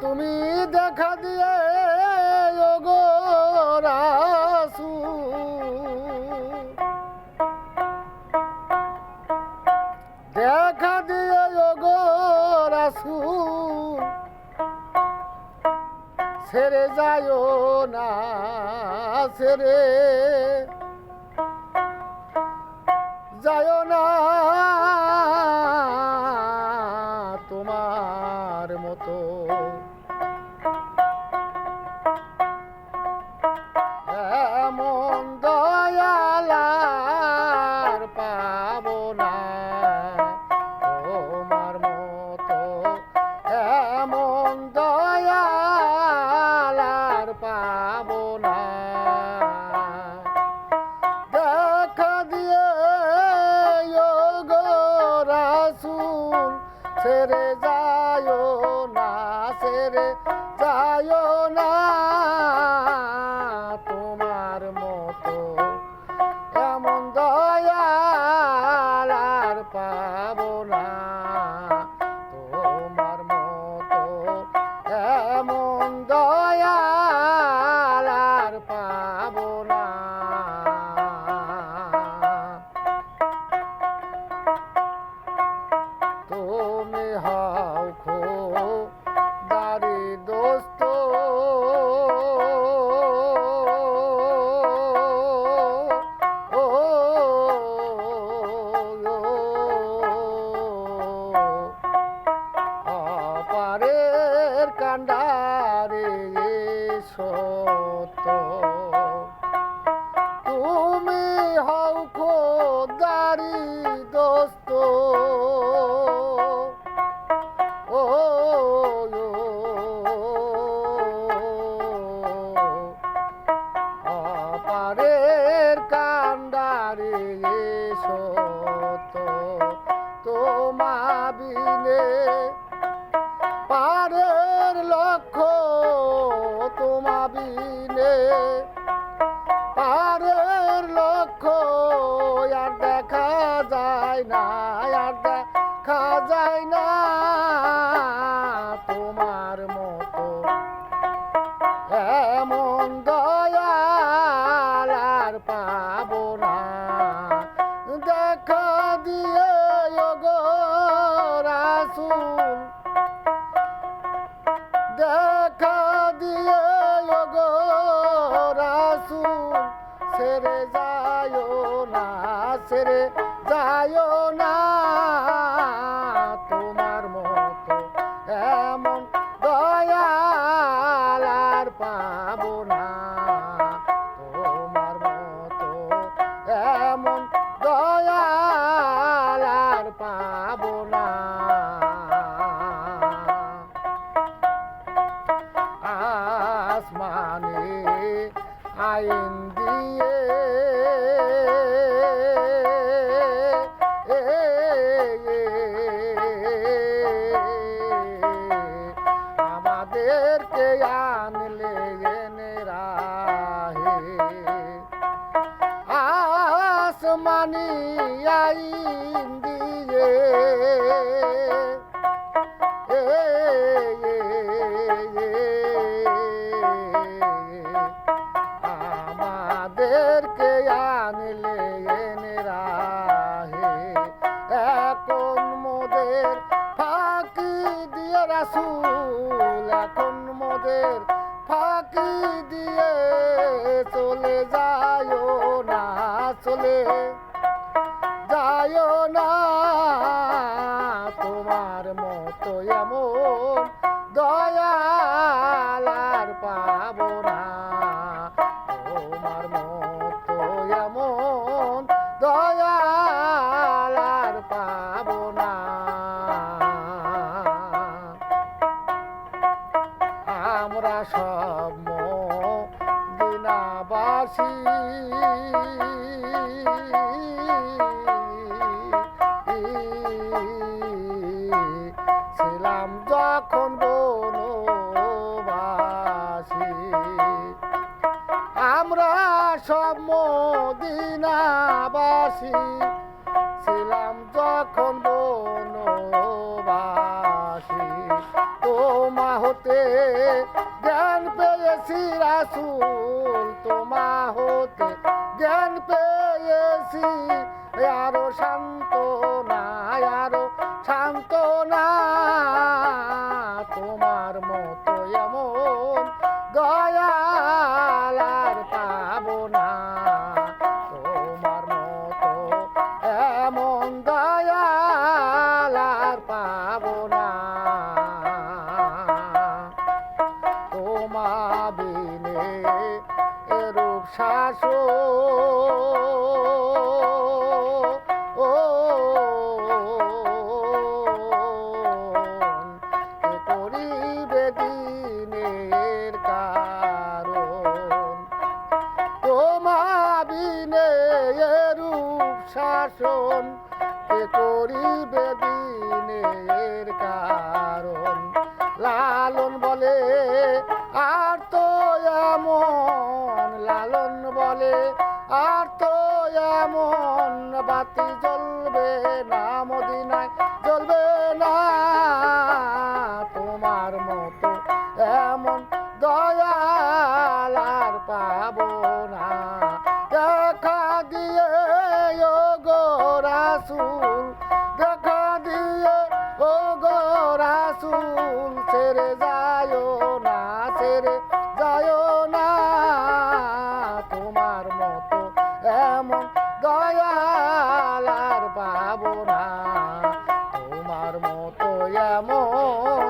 তুমি দেখা দিয়ে ওগো রাসূল, দেখা দিয়ে ওগো রাসূল, ছেড়ে যায়ও না, ছেড়ে যায়ও না, তোমার মতো এমন দয়াল আর পাবো না, তোমার মতো এমন দয়াল আর পাবো না। দেখা দিয়ে ওগো রাসূল, ছেড়ে যায়ও না, ছেড়ে যায়ও না, তোমার মতো এমন দয়াল আর পাবো না, তোমার মতো এমন দয়াল আর পাবো না। তুমি হও খোদারি দোস্ত, অপারের কান্ডারে সত্য, তুমি হও খোদারি দোস্ত, অপারের কান্ডারে সত্য, তোমা বিনে পারের লক্ষ্য, তোমা বিনে পারের লক্ষ্য আর দেখা যায় না, আর দেখা যায় না, তোমার মতো এমন দয়াল আর পাবো না। দেখা দিয়ে ওগো রাসূল, দেখা দিয়ে ওগো রাসূল, ছেড়ে যায়ও না, ছেড়ে যায়ও না, তোমার মতো এমন দয়াল আর পাবো না, তোমার মতো এমন দয়াল আর পাবো না। আসমানে আইন দিয়ে আমাদেরকে আনলে এনে রাহে, আসমানি আইন দিয়ে আমাদেরকে আনলে এনে রাহে, এখন মোদের ফাঁকি দিয়ে রাসূল, এখন মোদের ফাঁকি দিয়ে চলে যায়ও না, চলে যায়ও না, তোমার মতো এমন দয়াল আর পাবো না, তোমার মতো এমন দয়াল আর পাবো না। আমরা সব মদিনাবাসী, ছিলাম যখন বনবাসী, আমরা সব মদিনাবাসী, ছিলাম যখন বনবাসী, তোমা হতে রাসূল তোমা হতে জ্ঞান পেয়েছি আরো শান্ত না আরো শান্ত না তোমার মতো এমন দয়াল আর পাবো না তোমার মতো এমন দয়াল আর পাবো না তোমা বিনে এরূপ করিবে দিনের কারণ তোমা বিনে এরূপ শাসন কে করিবে দিনের কারণ লালন বলে আর তো এমন লালন বলে আর তো এমন বাতি জ্বলবে না মদিনায় জ্বলবে না তোমার মতো এমন দয়াল আর পাবো না দেখা দিয়ে ও গো রাসূল দেখা দিয়ে ও গো রাসূল ছেড়ে যায়ও না ছেড়ে যায়ও না তোমার মতো এমন দয়াল আর পাবো না তোমার মতো এমন